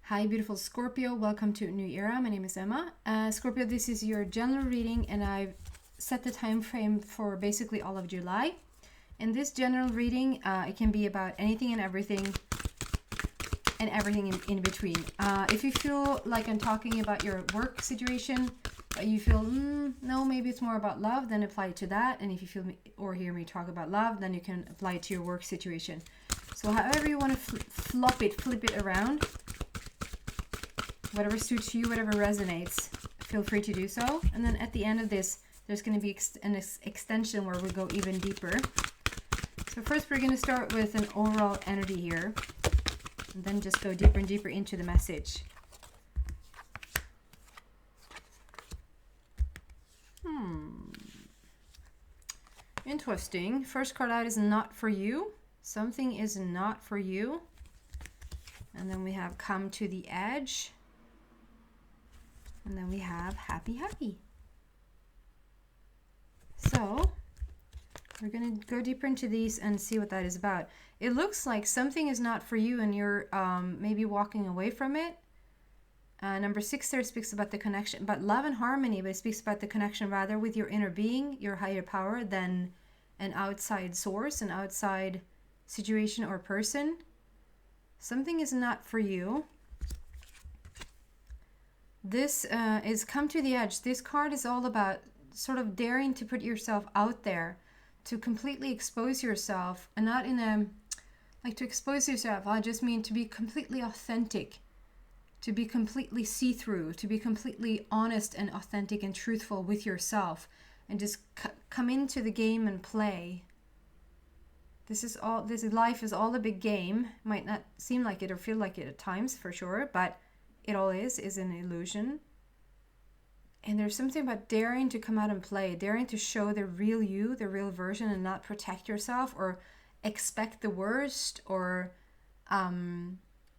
Hi, beautiful Scorpio. Welcome to a new era. My name is Emma. Scorpio, this is your general reading, and I've set the time frame for basically all of July. In this general reading, it can be about anything and everything in between. If you feel like I'm talking about your work situation, but you feel, no, maybe it's more about love, then apply it to that. And if you feel me or hear me talk about love, then you can apply it to your work situation. So however you want to flip it around, whatever suits you, whatever resonates, feel free to do so. And then at the end of this, there's going to be an extension where we go even deeper. So first we're going to start with an overall energy here, and then just go deeper and deeper into the message. Interesting. First card out is not for you. Something is not for you. And then we have come to the edge. And then we have happy. So we're going to go deeper into these and see what that is about. It looks like something is not for you and you're maybe walking away from it. Number 6 there speaks about the connection, but love and harmony, but it speaks about the connection rather with your inner being, your higher power, than an outside source, an outside situation or person. Something is not for you. This is come to the edge. This card is all about sort of daring to put yourself out there, to completely expose yourself, and not in a, like to expose yourself, I just mean to be completely authentic, to be completely see-through, to be completely honest and authentic and truthful with yourself, and just come into the game and play. This life is all a big game. Might not seem like it or feel like it at times, for sure, but it all is an illusion. And there's something about daring to come out and play, daring to show the real you, the real version, and not protect yourself or expect the worst or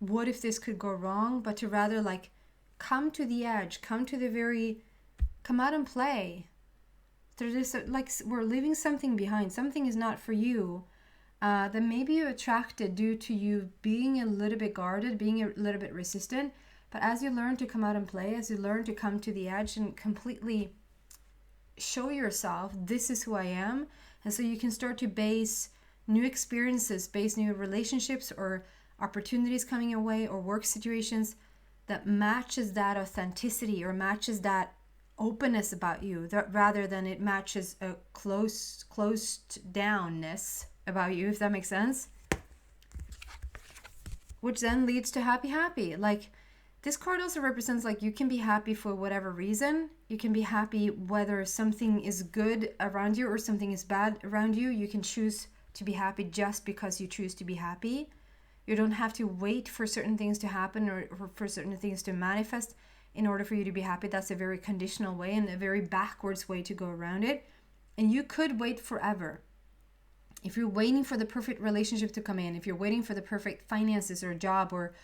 what if this could go wrong, but to rather like come to the edge, come out and play. There's this, like we're leaving something behind. Something is not for you. That maybe you attracted due to you being a little bit guarded, being a little bit resistant. But as you learn to come out and play, as you learn to come to the edge and completely show yourself, this is who I am. And so you can start to base new experiences, base new relationships or opportunities coming your way or work situations that matches that authenticity or matches that openness about you, that rather than it matches a closed downness about you, if that makes sense. Which then leads to happy. Like, this card also represents like you can be happy for whatever reason. You can be happy whether something is good around you or something is bad around you. You can choose to be happy just because you choose to be happy. You don't have to wait for certain things to happen or for certain things to manifest in order for you to be happy. That's a very conditional way and a very backwards way to go around it. And you could wait forever. If you're waiting for the perfect relationship to come in, if you're waiting for the perfect finances or job or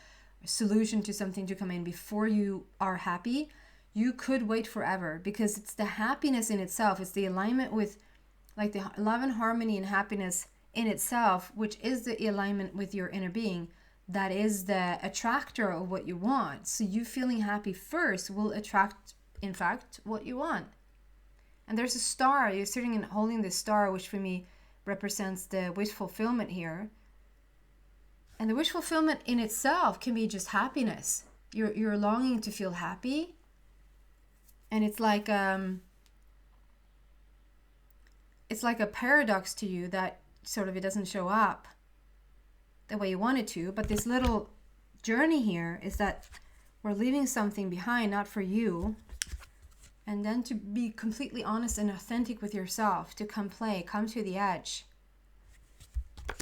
solution to something to come in before you are happy, you could wait forever, because it's the happiness in itself. It's the alignment with like the love and harmony and happiness in itself, which is the alignment with your inner being. That is the attractor of what you want. So you feeling happy first will attract, in fact, what you want. And there's a star. You're sitting and holding this star, which for me represents the wish fulfillment here. And the wish fulfillment in itself can be just happiness. You're longing to feel happy. And it's like a paradox to you that sort of it doesn't show up the way you want it to. But this little journey here is that we're leaving something behind, not for you. And then to be completely honest and authentic with yourself, to come to the edge.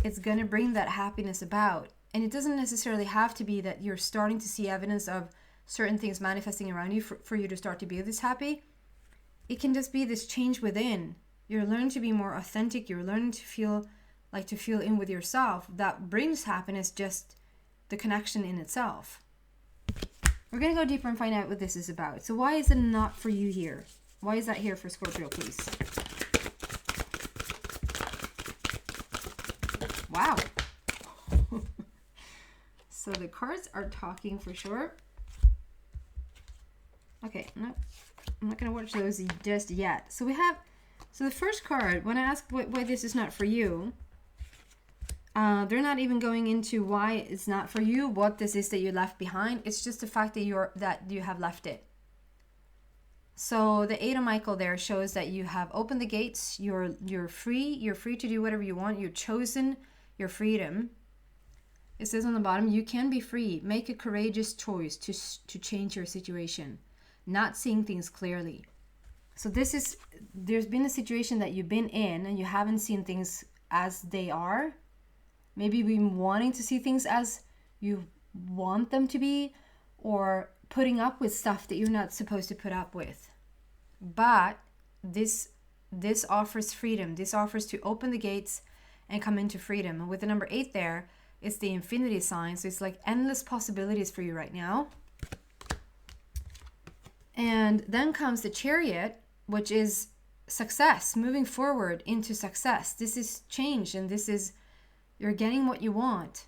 It's going to bring that happiness about. And it doesn't necessarily have to be that you're starting to see evidence of certain things manifesting around you for you to start to be this happy. It can just be this change within. You're learning to be more authentic. You're learning to feel in with yourself. That brings happiness, just the connection in itself. We're going to go deeper and find out what this is about. So why is it not for you here? Why is that here for Scorpio, please? Wow. So the cards are talking for sure. Okay, no, I'm not going to watch those just yet. So we have, so the first card, when I ask why this is not for you, they're not even going into why it's not for you, what this is that you left behind. It's just the fact that you have left it. So the Eight of Michael there shows that you have opened the gates. You're free. You're free to do whatever you want. You've chosen your freedom. It says on the bottom, you can be free. Make a courageous choice to change your situation. Not seeing things clearly. So there's been a situation that you've been in and you haven't seen things as they are. Maybe you've been wanting to see things as you want them to be, or putting up with stuff that you're not supposed to put up with. But this offers freedom. This offers to open the gates and come into freedom. And with the number 8 there, it's the infinity sign. So it's like endless possibilities for you right now. And then comes the Chariot, which is success, moving forward into success. This is change, and this is, you're getting what you want.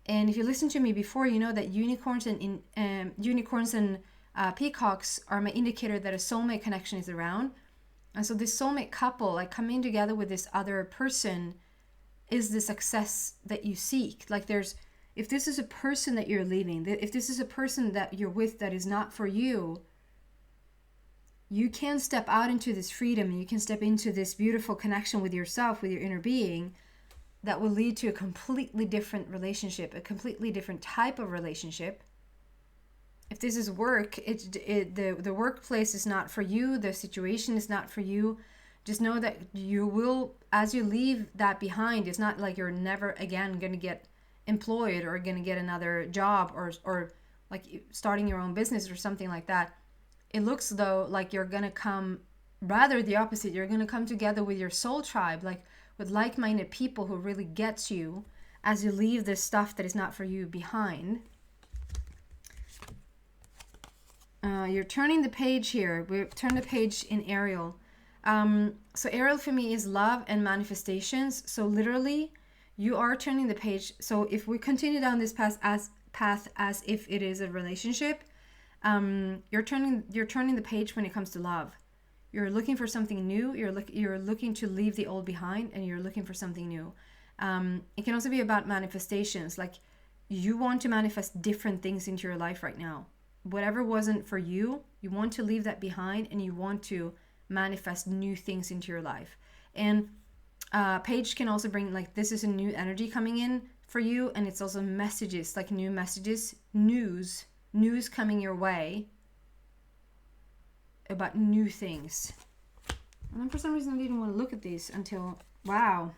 And if you listened to me before, you know that unicorns and peacocks are my indicator that a soulmate connection is around. And so this soulmate couple, like coming together with this other person, is the success that you seek. Like if this is a person that you're leaving, if this is a person that you're with that is not for you, you can step out into this freedom, and you can step into this beautiful connection with yourself, with your inner being, that will lead to a completely different relationship, a completely different type of relationship. If this is work, the workplace is not for you, the situation is not for you. Just know that you will, as you leave that behind, it's not like you're never again going to get employed or going to get another job or like starting your own business or something like that. It looks though like you're going to come, rather the opposite, you're going to come together with your soul tribe, like with like-minded people who really gets you as you leave this stuff that is not for you behind. You're turning the page here. We've turned the page in Ariel. So Ariel for me is love and manifestations. So literally, you are turning the page. So if we continue down this path as if it is a relationship, you're turning the page when it comes to love. You're looking for something new. You're looking to leave the old behind, and you're looking for something new. It can also be about manifestations. Like you want to manifest different things into your life right now. Whatever wasn't for you, you want to leave that behind, and you want to manifest new things into your life. And page can also bring, like, this is a new energy coming in for you, and it's also messages, like new messages, news coming your way about new things. And then for some reason I didn't want to look at these until, wow.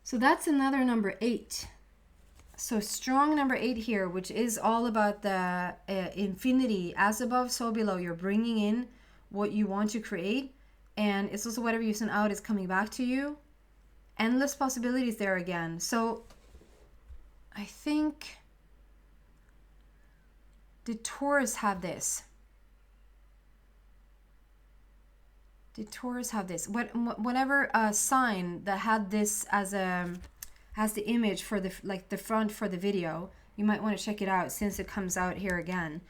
So that's another number 8. So strong number 8 here, which is all about the infinity, as above, so below. You're bringing in what you want to create, and it's also whatever you send out is coming back to you. Endless possibilities there again. So I think the Taurus have this. Did Taurus have this? Whatever sign that had this as the image for the front for the video, you might want to check it out since it comes out here again.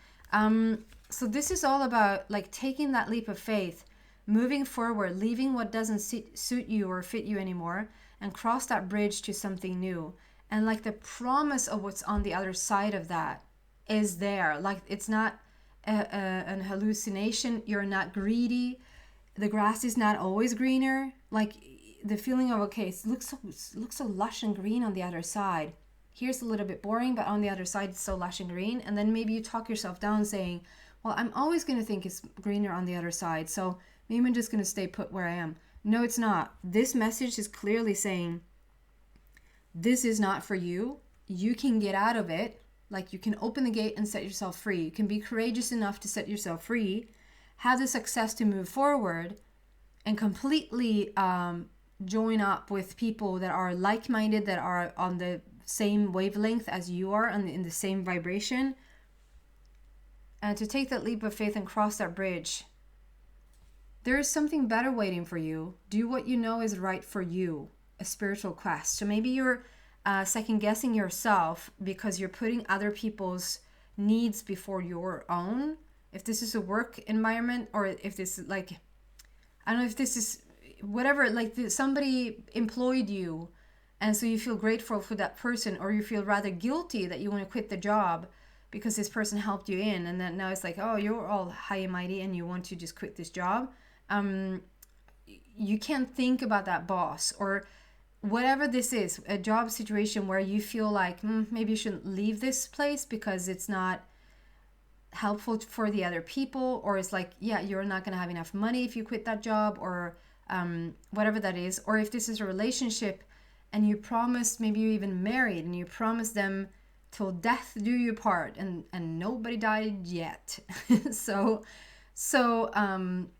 So this is all about like taking that leap of faith, moving forward, leaving what doesn't suit you or fit you anymore, and cross that bridge to something new. And like the promise of what's on the other side of that is there. Like it's not an hallucination. You're not greedy. The grass is not always greener. Like the feeling of, okay, it looks so lush and green on the other side. Here's a little bit boring, but on the other side it's so lush and green. And then maybe you talk yourself down saying, well, I'm always going to think it's greener on the other side, so maybe I'm just going to stay put where I am. No, it's not. This message is clearly saying, this is not for you. You can get out of it. Like you can open the gate and set yourself free. You can be courageous enough to set yourself free, have the success to move forward, and completely join up with people that are like-minded, that are on the same wavelength as you are, and in the same vibration, and to take that leap of faith and cross that bridge. There is something better waiting for you. Do what you know is right for you, a spiritual quest. So maybe you're second guessing yourself because you're putting other people's needs before your own. If this is a work environment, or if this is like, I don't know if this is whatever, like somebody employed you and so you feel grateful for that person, or you feel rather guilty that you want to quit the job because this person helped you in, and then now it's like, oh, you're all high and mighty and you want to just quit this job. You can't think about that boss, or whatever this is, a job situation where you feel like maybe you shouldn't leave this place because it's not helpful for the other people, or it's like, yeah, you're not going to have enough money if you quit that job, or whatever that is. Or if this is a relationship and you promised, maybe you even married and you promised them till death do you part, and nobody died yet. so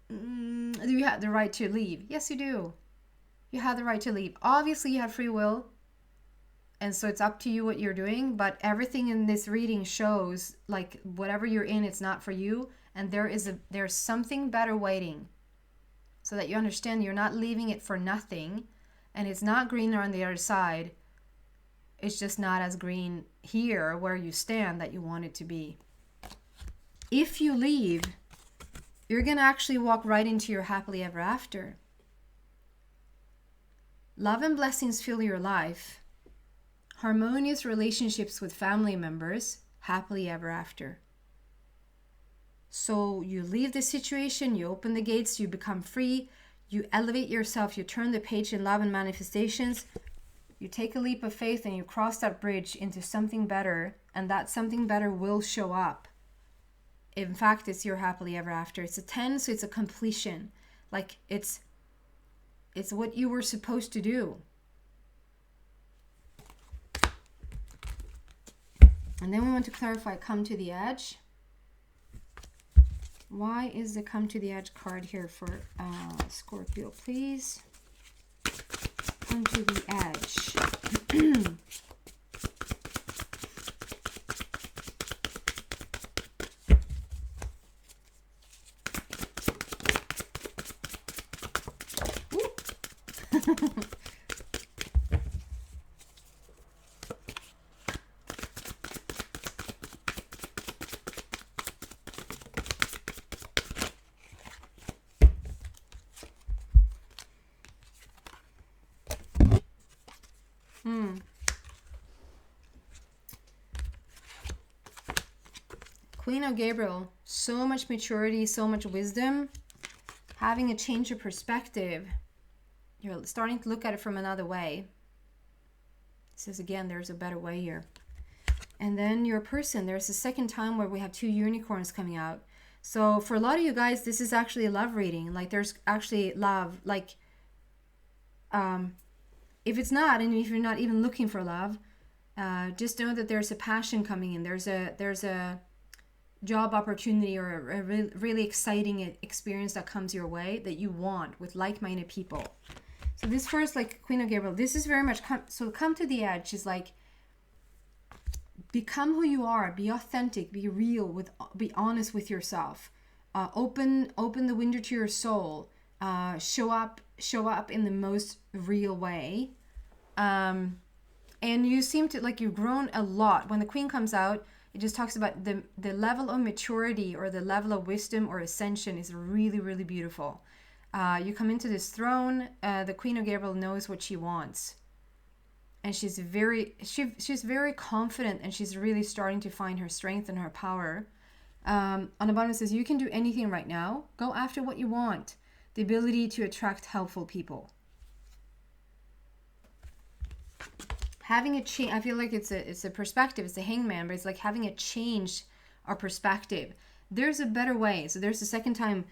do you have the right to leave? Yes, you do. You have the right to leave. Obviously you have free will, and so it's up to you what you're doing, but everything in this reading shows like whatever you're in, it's not for you, and there's something better waiting, so that you understand you're not leaving it for nothing, and it's not greener on the other side. It's just not as green here where you stand that you want it to be. If you leave, you're going to actually walk right into your happily ever after. Love and blessings fill your life. Harmonious relationships with family members, happily ever after. So you leave the situation, you open the gates, you become free, you elevate yourself, you turn the page in love and manifestations, you take a leap of faith and you cross that bridge into something better, and that something better will show up. In fact, it's your happily ever after. It's a 10, so it's a completion. Like it's what you were supposed to do. And then we want to clarify come to the edge. Why is the come to the edge card here for Scorpio, please? Come to the edge. Queen of Gabriel, so much maturity, so much wisdom, having a change of perspective. You're starting to look at it from another way. It says again, there's a better way here. And then your person, there's a second time where we have 2 unicorns coming out. So for a lot of you guys, this is actually a love reading. Like there's actually love. Like if it's not, and if you're not even looking for love, just know that there's a passion coming in. There's a job opportunity or a really exciting experience that comes your way that you want with like-minded people. So this first, like Queen of Gabriel, this is very much come to the edge is like, become who you are, be authentic, be real, be honest with yourself, open the window to your soul, show up in the most real way, and you seem to like you've grown a lot. When the Queen comes out, it just talks about the level of maturity or the level of wisdom or ascension is really, really beautiful. You come into this throne, the Queen of Gabriel knows what she wants. And she's very confident, and she's really starting to find her strength and her power. On the bottom it says, you can do anything right now. Go after what you want. The ability to attract helpful people. Having a change, I feel like it's a perspective, it's a hangman, but it's like having a change or perspective. There's a better way. So there's the second time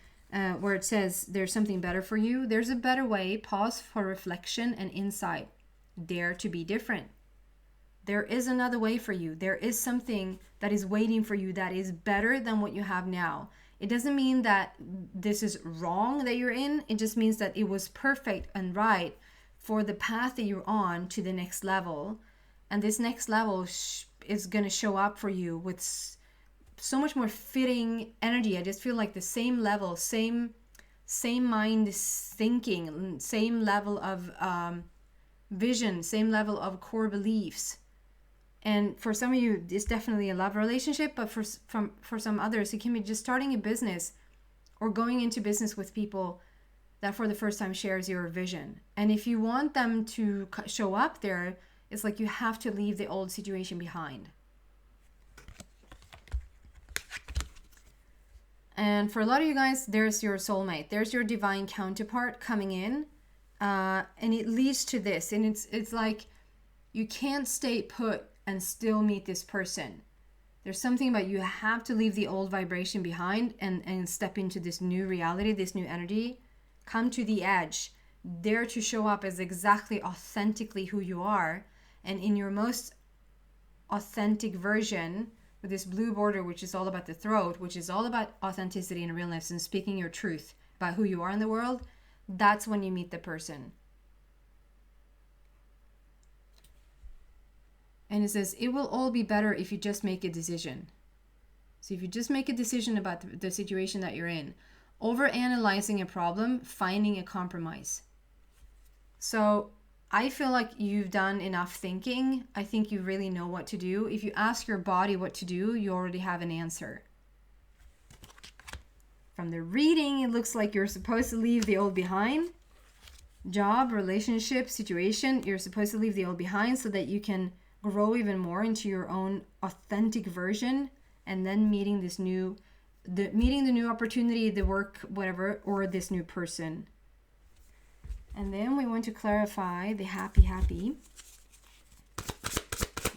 where it says there's something better for you. There's a better way. Pause for reflection and insight. Dare to be different. There is another way for you. There is something that is waiting for you that is better than what you have now. It doesn't mean that this is wrong that you're in. It just means that it was perfect and right for the path that you're on to the next level. And this next level is going to show up for you with so much more fitting energy. I just feel like the same level, same mind thinking, same level of vision, same level of core beliefs. And for some of you, it's definitely a love relationship, but for some others, it can be just starting a business or going into business with people that for the first time shares your vision. And if you want them to show up there, it's like you have to leave the old situation behind. And for a lot of you guys, there's your soulmate. There's your divine counterpart coming in. And it leads to this. And it's like you can't stay put and still meet this person. There's something about you have to leave the old vibration behind and step into this new reality, this new energy. Come to the edge. Dare to show up as exactly authentically who you are. And in your most authentic version, with this blue border, which is all about the throat, which is all about authenticity and realness and speaking your truth about who you are in the world, that's when you meet the person. And it says, it will all be better if you just make a decision. So if you just make a decision about the situation that you're in, over-analyzing a problem, finding a compromise. So I feel like you've done enough thinking. I think you really know what to do. If you ask your body what to do, you already have an answer. From the reading, it looks like you're supposed to leave the old behind. Job, relationship, situation, you're supposed to leave the old behind so that you can grow even more into your own authentic version, and then meeting the new opportunity, the work, whatever, or this new person. And then we want to clarify the happy.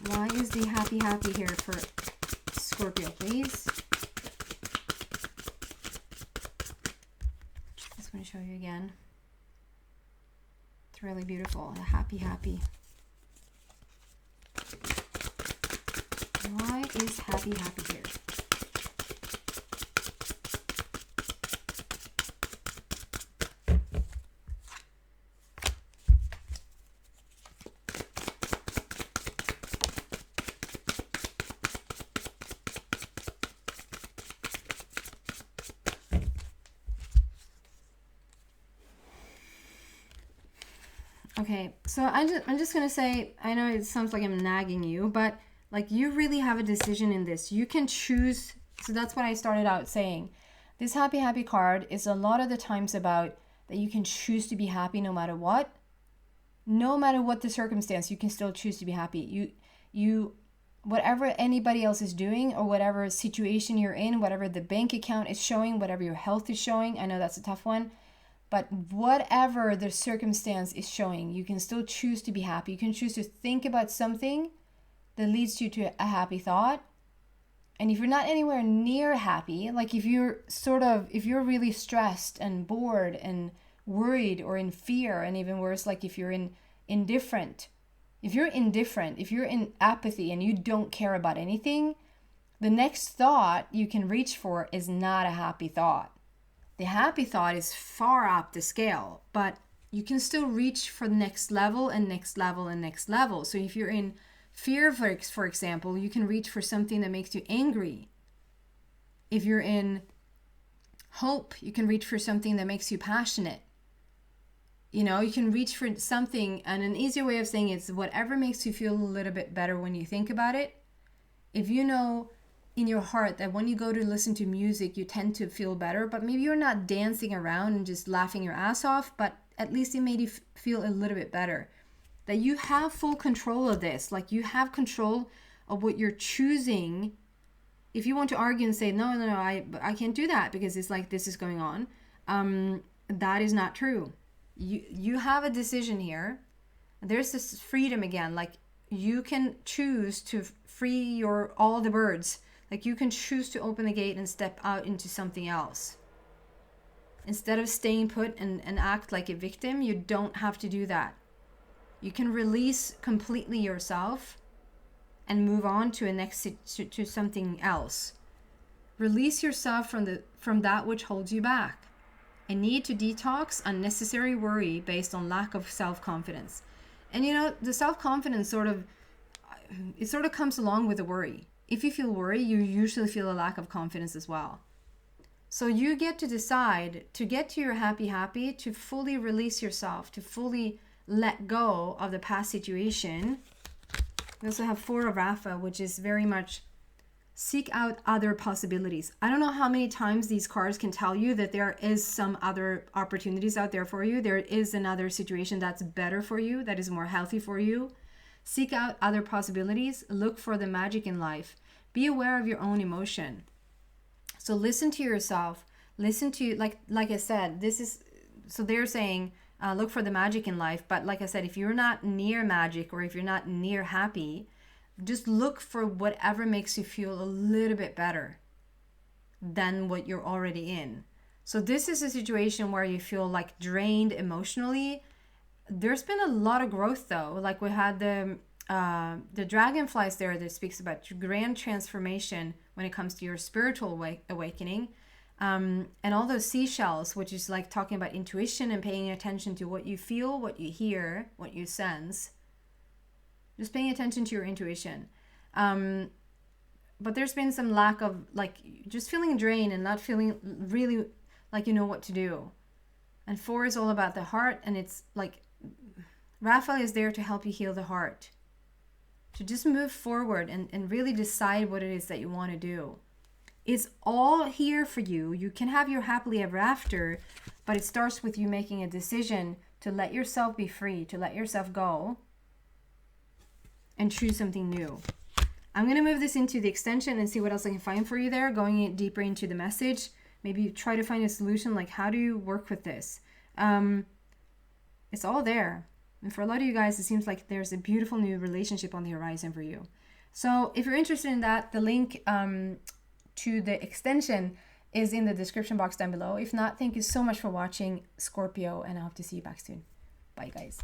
Why is the happy here for Scorpio, please? Just want to show you again. It's really beautiful. The happy. Why is happy here? Okay, so I'm just gonna say, I know it sounds like I'm nagging you, but like you really have a decision in this. You can choose. So that's what I started out saying. This happy card is a lot of the times about that you can choose to be happy no matter what. No matter what the circumstance, you can still choose to be happy. You whatever anybody else is doing, or whatever situation you're in, whatever the bank account is showing, whatever your health is showing. I know that's a tough one. But whatever the circumstance is showing, you can still choose to be happy. You can choose to think about something that leads you to a happy thought. And if you're not anywhere near happy, like if you're really stressed and bored and worried or in fear, and even worse, like if you're indifferent, if you're in apathy and you don't care about anything, the next thought you can reach for is not a happy thought. The happy thought is far up the scale, but you can still reach for the next level and next level and next level. So if you're in fear, for example, you can reach for something that makes you angry. If you're in hope, you can reach for something that makes you passionate. You know, you can reach for something, and an easier way of saying it is whatever makes you feel a little bit better when you think about it. If you know in your heart that when you go to listen to music, you tend to feel better, but maybe you're not dancing around and just laughing your ass off, but at least it made you feel a little bit better. That you have full control of this. Like you have control of what you're choosing. If you want to argue and say, no, I can't do that because it's like this is going on. That is not true. You have a decision here. There's this freedom again. Like you can choose to free all the birds. Like you can choose to open the gate and step out into something else. Instead of staying put and act like a victim, you don't have to do that. You can release completely yourself and move on to something else. Release yourself from that which holds you back. A need to detox unnecessary worry based on lack of self-confidence. And you know, the self-confidence sort of comes along with the worry. If you feel worry, you usually feel a lack of confidence as well. So you get to decide to get to your happy, to fully release yourself, to fully let go of the past situation. We also have Four of Rafa, which is very much seek out other possibilities. I don't know how many times these cards can tell you that there is some other opportunities out there for you. There is another situation that's better for you, that is more healthy for you. Seek out other possibilities. Look for the magic in life. Be aware of your own emotion. So listen to yourself. Listen to, like I said, this is, so they're saying, look for the magic in life. But like I said, if you're not near magic or if you're not near happy, just look for whatever makes you feel a little bit better than what you're already in. So this is a situation where you feel like drained emotionally. There's been a lot of growth though. Like we had the dragonflies there that speaks about your grand transformation when it comes to your spiritual awakening. And all those seashells, which is like talking about intuition and paying attention to what you feel, what you hear, what you sense. Just paying attention to your intuition. But there's been some lack of, like, just feeling drained and not feeling really like you know what to do. And 4 is all about the heart, and it's like Raphael is there to help you heal the heart. To just move forward and really decide what it is that you want to do. It's all here for you. You can have your happily ever after, but it starts with you making a decision to let yourself be free, to let yourself go and choose something new. I'm going to move this into the extension and see what else I can find for you there, going deeper into the message. Maybe try to find a solution, like how do you work with this? It's all there. And for a lot of you guys, it seems like there's a beautiful new relationship on the horizon for you. So if you're interested in that, the link to the extension is in the description box down below. If not, thank you so much for watching, Scorpio, and I hope to see you back soon. Bye, guys.